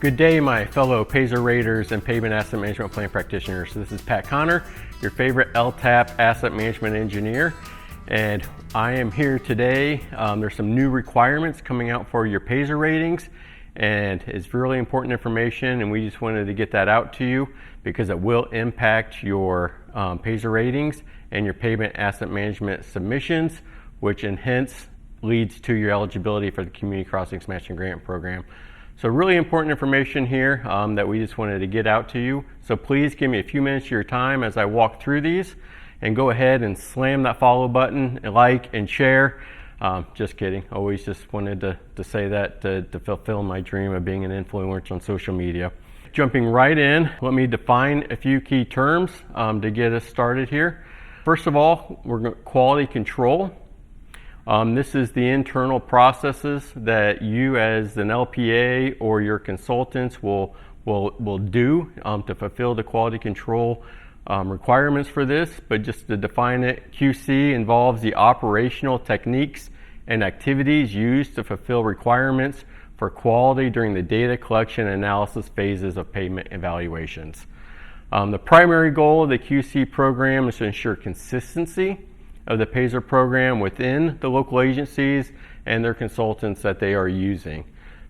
Good day, my fellow PASER raters and payment asset management plan practitioners. This is Pat Connor, your favorite LTAP asset management engineer, and I am here today. There's some new requirements coming out for your PASER ratings, and it's really important information, and we just wanted to get that out to you because it will impact your PASER ratings and your payment asset management submissions, which hence leads to your eligibility for the Community Crossings Matching Grant Program. So really important information here that we just wanted to get out to you. So please give me a few minutes of your time as I walk through these, and go ahead and slam that follow button, and like and share. Just kidding. Always just wanted to say that to fulfill my dream of being an influencer on social media. Jumping right in, let me define a few key terms to get us started here. First of all, we're going quality control. This is the internal processes that you as an LPA or your consultants will do to fulfill the quality control requirements for this. But just to define it, QC involves the operational techniques and activities used to fulfill requirements for quality during the data collection and analysis phases of payment evaluations. The primary goal of the QC program is to ensure consistency of the PASER program within the local agencies and their consultants that they are using.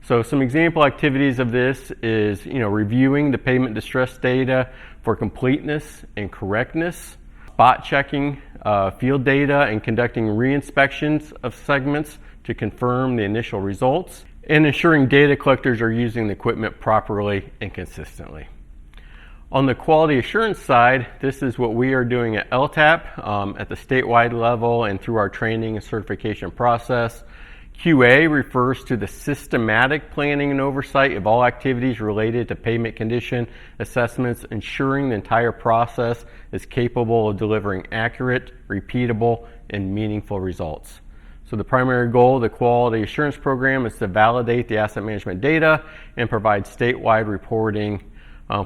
So some example activities of this is, reviewing the payment distress data for completeness and correctness, spot checking field data and conducting re-inspections of segments to confirm the initial results, and ensuring data collectors are using the equipment properly and consistently. On the quality assurance side, this is what we are doing at LTAP at the statewide level and through our training and certification process. QA refers to the systematic planning and oversight of all activities related to payment condition assessments, ensuring the entire process is capable of delivering accurate, repeatable, and meaningful results. So the primary goal of the quality assurance program is to validate the asset management data and provide statewide reporting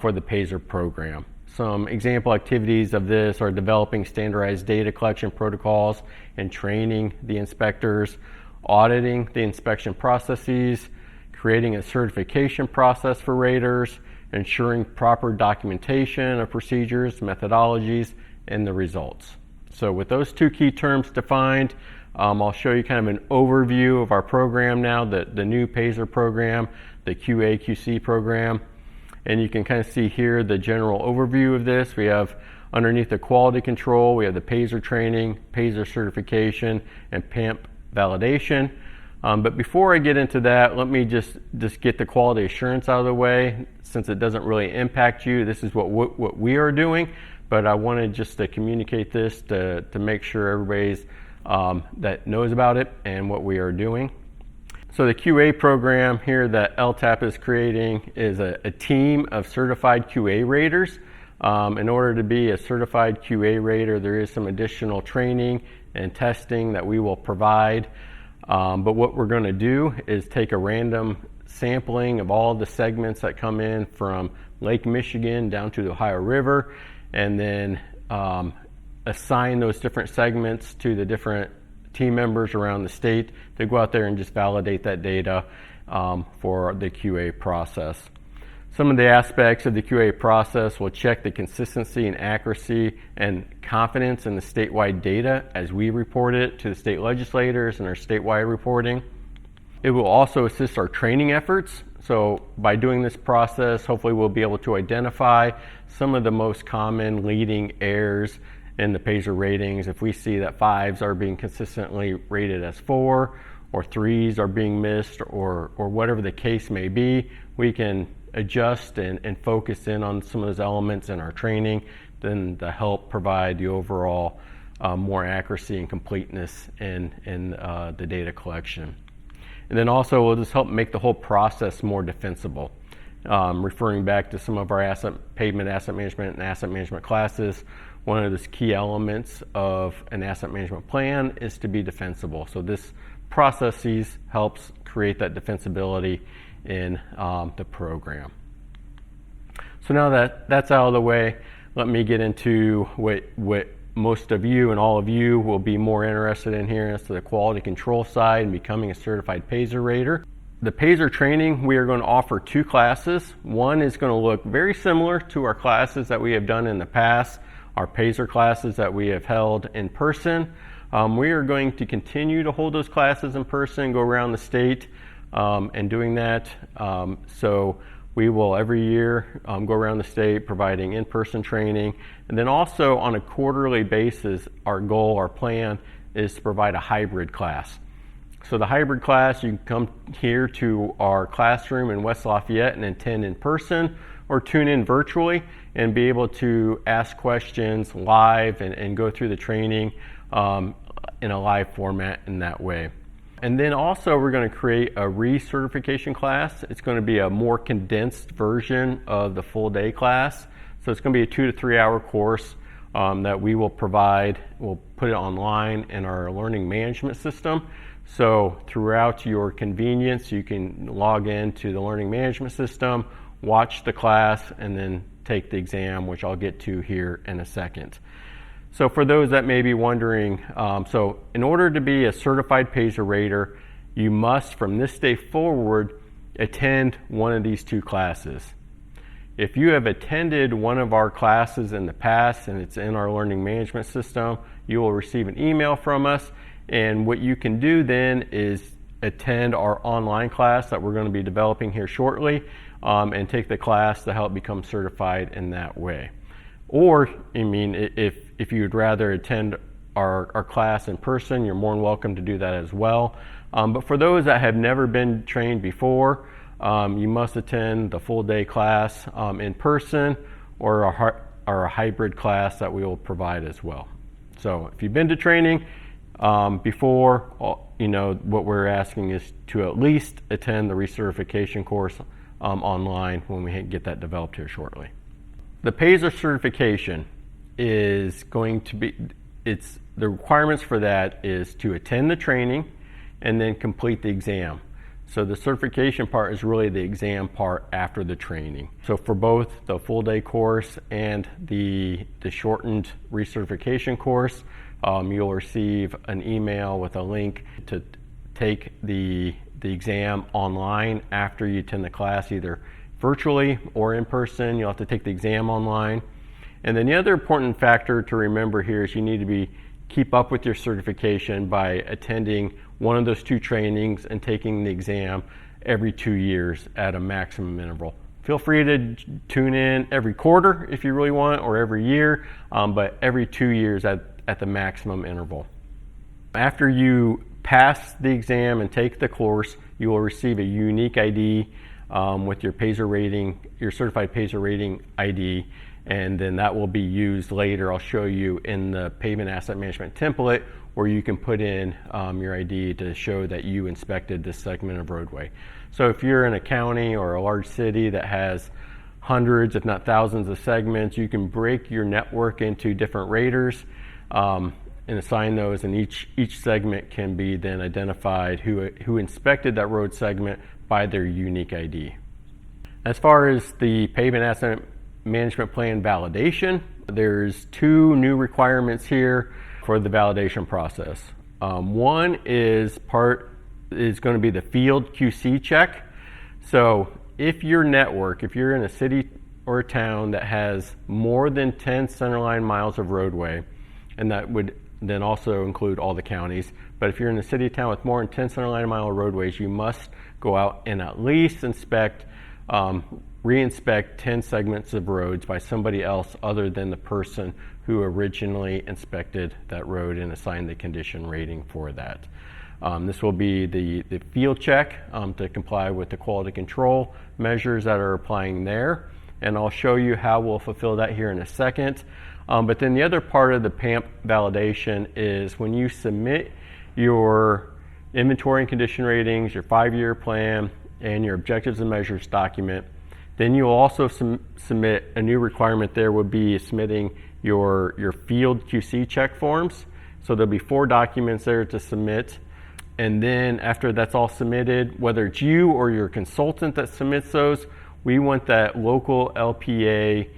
for the PASER program. Some example activities of this are developing standardized data collection protocols and training the inspectors, auditing the inspection processes, creating a certification process for raters, ensuring proper documentation of procedures, methodologies, and the results. So with those two key terms defined, I'll show you kind of an overview of our program now, the new PASER program, the QA/QC program. And you can kind of see here the general overview of this. We have underneath the quality control, we have the PASER training, PASER certification, and PAMP validation. But before I get into that, let me just get the quality assurance out of the way. Since it doesn't really impact you, this is what we are doing. But I wanted just to communicate this to make sure everybody's that knows about it and what we are doing. So the QA program here that LTAP is creating is a team of certified QA raters. In order to be a certified QA rater, there is some additional training and testing that we will provide. But what we're going to do is take a random sampling of all the segments that come in from Lake Michigan down to the Ohio River, and then assign those different segments to the different team members around the state to go out there and just validate that data for the QA process. Some of the aspects of the QA process will check the consistency and accuracy and confidence in the statewide data as we report it to the state legislators and our statewide reporting. It will also assist our training efforts. So by doing this process, hopefully we'll be able to identify some of the most common leading errors in the PASER ratings. If we see that 5s are being consistently rated as 4, or 3s are being missed, or whatever the case may be, we can adjust and focus in on some of those elements in our training, then to help provide the overall more accuracy and completeness in the data collection. And then also we'll just help make the whole process more defensible. Referring back to some of our payment asset management and asset management classes, one of the key elements of an asset management plan is to be defensible. So this processes helps create that defensibility in the program. So now that that's out of the way, let me get into what most of you and all of you will be more interested in here as to the quality control side and becoming a certified PASER rater. The PASER training, we are going to offer 2 classes. One is going to look very similar to our classes that we have done in the past, our PASER classes that we have held in person. We are going to continue to hold those classes in person, go around the state and doing that. So we will every year go around the state providing in-person training. And then also on a quarterly basis, our goal, our plan is to provide a hybrid class. So the hybrid class, you can come here to our classroom in West Lafayette and attend in person or tune in virtually and be able to ask questions live and go through the training in a live format in that way. And then also we're going to create a recertification class. It's going to be a more condensed version of the full day class. So it's going to be a 2 to 3 hour course that we will provide. We'll put it online in our learning management system. So throughout your convenience, you can log into the learning management system, watch the class, and then take the exam, which I'll get to here in a second. So for those that may be wondering, so in order to be a certified PASER rater, you must, from this day forward, attend one of these 2 classes. If you have attended one of our classes in the past and it's in our learning management system, you will receive an email from us. And what you can do then is attend our online class that we're going to be developing here shortly and take the class to help become certified in that way. Or, if you would rather attend our class in person, you're more than welcome to do that as well. But for those that have never been trained before, you must attend the full day class in person or a hybrid class that we will provide as well. So if you've been to training before, what we're asking is to at least attend the recertification course online when we get that developed here shortly. The PASER certification is going to be, the requirements for that is to attend the training and then complete the exam. So the certification part is really the exam part after the training. So for both the full day course and the shortened recertification course, you'll receive an email with a link to take the exam online after you attend the class, either virtually or in person. You'll have to take the exam online. And then the other important factor to remember here is you need to keep up with your certification by attending one of those 2 trainings and taking the exam every 2 years at a maximum interval. Feel free to tune in every quarter if you really want, or every year, but every 2 years at the maximum interval. After you pass the exam and take the course, you will receive a unique ID with your PASER rating, your certified PASER rating ID, and then that will be used later. I'll show you in the pavement asset management template where you can put in your ID to show that you inspected this segment of roadway. So if you're in a county or a large city that has hundreds, if not thousands of segments, you can break your network into different raters and assign those, and each segment can be then identified who inspected that road segment by their unique ID. As far as the pavement asset management plan validation, there's 2 new requirements here for the validation process. One is going to be the field QC check. So if your network, if you're in a city or a town that has more than 10 centerline miles of roadway, and that would then also include all the counties, but if you're in a city or town with more than 10 centerline mile roadways, you must go out and at least re-inspect 10 segments of roads by somebody else other than the person who originally inspected that road and assigned the condition rating for that. This will be the field check to comply with the quality control measures that are applying there, and I'll show you how we'll fulfill that here in a second. But then the other part of the PAMP validation is when you submit your inventory and condition ratings, your 5-year plan, and your objectives and measures document, then you'll also submit a new requirement. There would be submitting your field QC check forms. So there'll be 4 documents there to submit. And then after that's all submitted, whether it's you or your consultant that submits those, we want that local LPA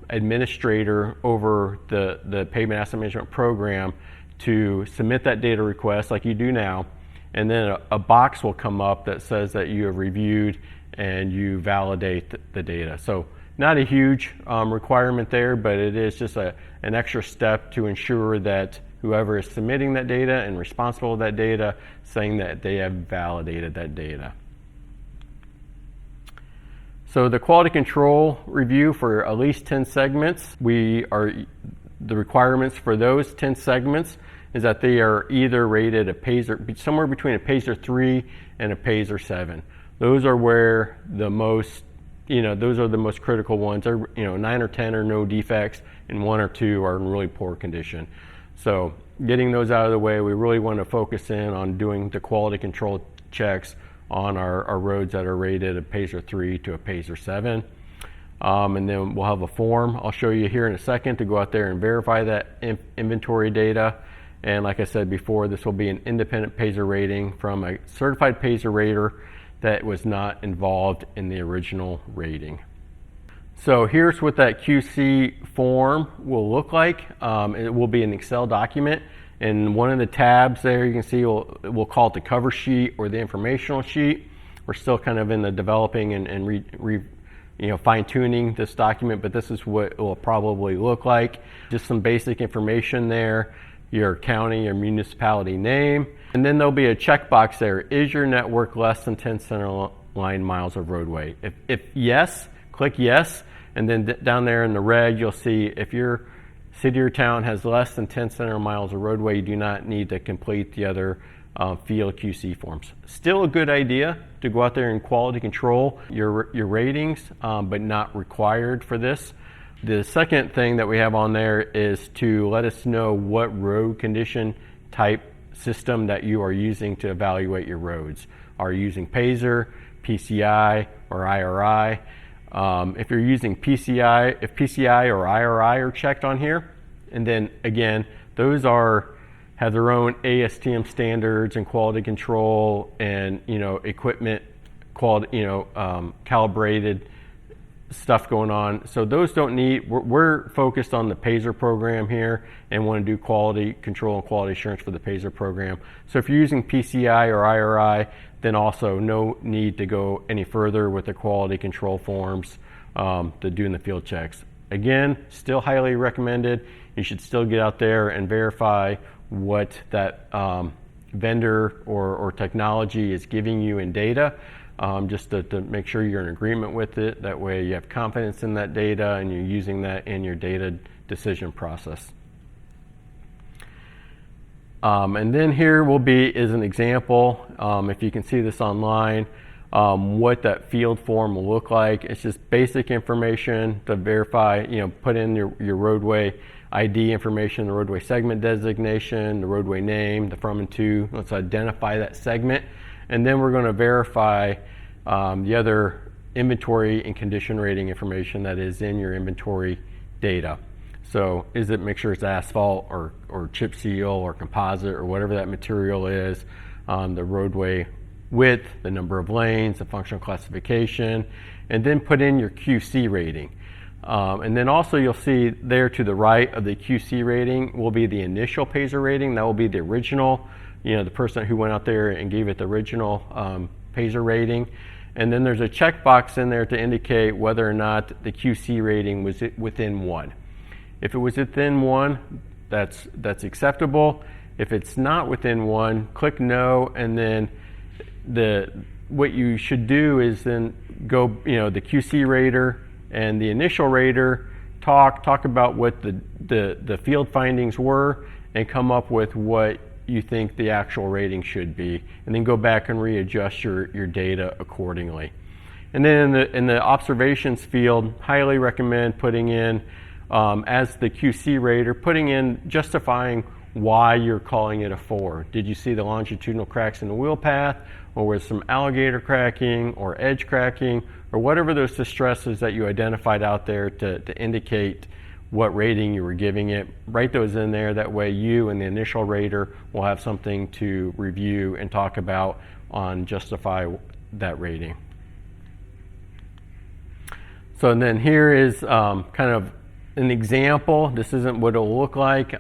administrator over the pavement asset management program to submit that data request like you do now, and then a box will come up that says that you have reviewed and you validate the data. So not a huge requirement there, but it is just an extra step to ensure that whoever is submitting that data and responsible for that data, saying that they have validated that data. So the quality control review for at least 10 segments, the requirements for those 10 segments is that they are either rated a PASER, somewhere between a PASER 3 and a PASER 7. Those are where those are the most critical ones. 9 or 10 are no defects, and 1 or 2 are in really poor condition. So getting those out of the way, we really want to focus in on doing the quality control checks on our roads that are rated a PASER 3 to a PASER 7. And then we'll have a form I'll show you here in a second to go out there and verify that inventory data. And like I said before, this will be an independent PASER rating from a certified PASER rater that was not involved in the original rating. So here's what that QC form will look like. It will be an Excel document. And one of the tabs there you can see, we'll call it the cover sheet or the informational sheet. We're still kind of in the developing and fine-tuning this document, but this is what it will probably look like. Just some basic information there, your county, your municipality name, and then there'll be a checkbox there. Is your network less than 10 center line miles of roadway? If yes, click yes, and then down there in the red, you'll see if your city or town has less than 10 center miles of roadway, you do not need to complete the other field QC forms. Still a good idea to go out there and quality control your ratings, but not required for this. The second thing that we have on there is to let us know what road condition type system that you are using to evaluate your roads. Are you using PASER, PCI, or IRI? If you're using PCI, if PCI or IRI are checked on here, and then again, those have their own ASTM standards and quality control and equipment quality, calibrated stuff going on. So those don't need. We're focused on the PASER program here and want to do quality control and quality assurance for the PASER program. So if you're using PCI or IRI, then also no need to go any further with the quality control forms to doing the field checks. Again, still highly recommended. You should still get out there and verify what that vendor or technology is giving you in data, just to make sure you're in agreement with it. That way you have confidence in that data and you're using that in your data decision process. And then here is an example, if you can see this online, what that field form will look like. It's just basic information to verify, put in your roadway ID information, the roadway segment designation, the roadway name, the from and to. Let's identify that segment. And then we're going to verify the other inventory and condition rating information that is in your inventory data. So make sure it's asphalt or chip seal or composite or whatever that material is, the roadway width, the number of lanes, the functional classification, and then put in your QC rating. And then also you'll see there to the right of the QC rating will be the initial PASER rating. That will be the original, the person who went out there and gave it the original PASER rating. And then there's a checkbox in there to indicate whether or not the QC rating was within 1. If it was within 1, that's acceptable. If it's not within 1, click no, and then what you should do is then go, the QC rater and the initial rater talk about what the field findings were and come up with what you think the actual rating should be, and then go back and readjust your data accordingly. And then in the observations field, highly recommend putting in, as the QC rater, justifying why you're calling it a 4. Did you see the longitudinal cracks in the wheel path, or was some alligator cracking or edge cracking, or whatever those distresses that you identified out there to indicate what rating you were giving it. Write those in there. That way you and the initial rater will have something to review and talk about on justify that rating. So and then here is kind of an example. This isn't what it'll look like.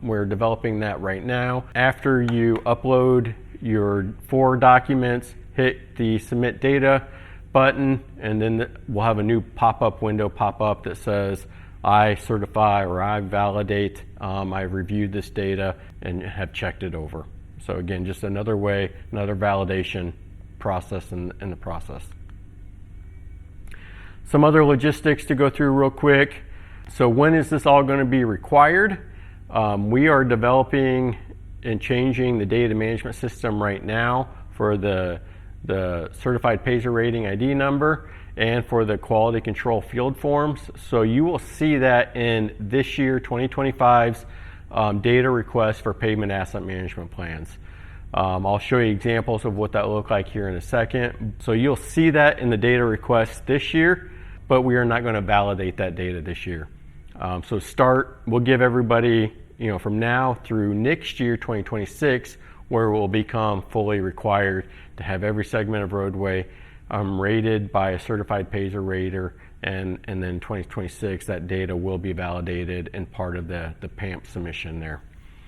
We're developing that right now. After you upload your 4 documents, hit the submit data button, and then we'll have a new pop-up window pop up that says I certify or I validate, I've reviewed this data and have checked it over. So again, just another way, another validation process in the process. Some other logistics to go through real quick. So when is this all going to be required? We are developing and changing the data management system right now for the certified PASER rating ID number and for the quality control field forms. So you will see that in this year 2025's data request for pavement asset management plans. I'll show you examples of what that look like here in a second. So you'll see that in the data request this year, but we are not going to validate that data this year. We'll give everybody, from now through next year, 2026, where it will become fully required to have every segment of roadway rated by a certified PASER rater, and then 2026, that data will be validated and part of the PAMP submission there.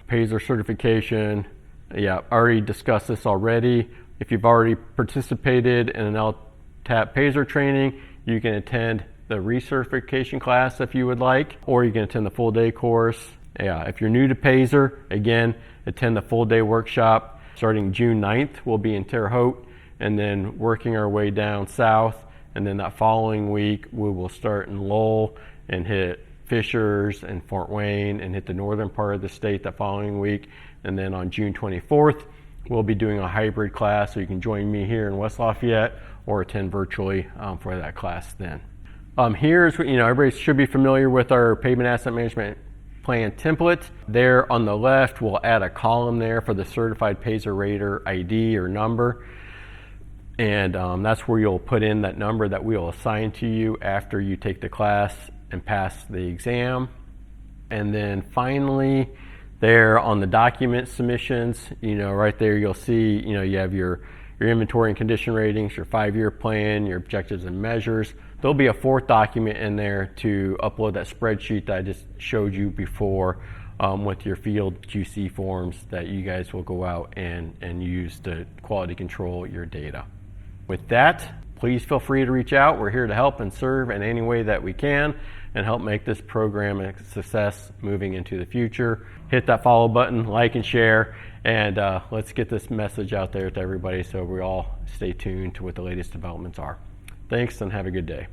PASER certification, yeah, I already discussed this already. If you've already participated in an LTAP PASER training, you can attend the recertification class if you would like, or you can attend the full day course. Yeah, if you're new to PASER, again, attend the full day workshop. Starting June 9th, we'll be in Terre Haute, and then working our way down south. And then that following week, we will start in Lowell and hit Fishers and Fort Wayne and hit the northern part of the state that following week. And then on June 24th, we'll be doing a hybrid class, so you can join me here in West Lafayette or attend virtually for that class then. Here's, everybody should be familiar with our pavement asset management plan template. There on the left, we'll add a column there for the certified PASER rater ID or number. And that's where you'll put in that number that we'll assign to you after you take the class and pass the exam. And then finally, there on the document submissions, right there you'll see, you have your inventory and condition ratings, your 5-year plan, your objectives and measures. There'll be a 4th document in there to upload that spreadsheet that I just showed you before with your field QC forms that you guys will go out and use to quality control your data. With that, please feel free to reach out. We're here to help and serve in any way that we can and help make this program a success moving into the future. Hit that follow button, like and share, and let's get this message out there to everybody so we all stay tuned to what the latest developments are. Thanks and have a good day.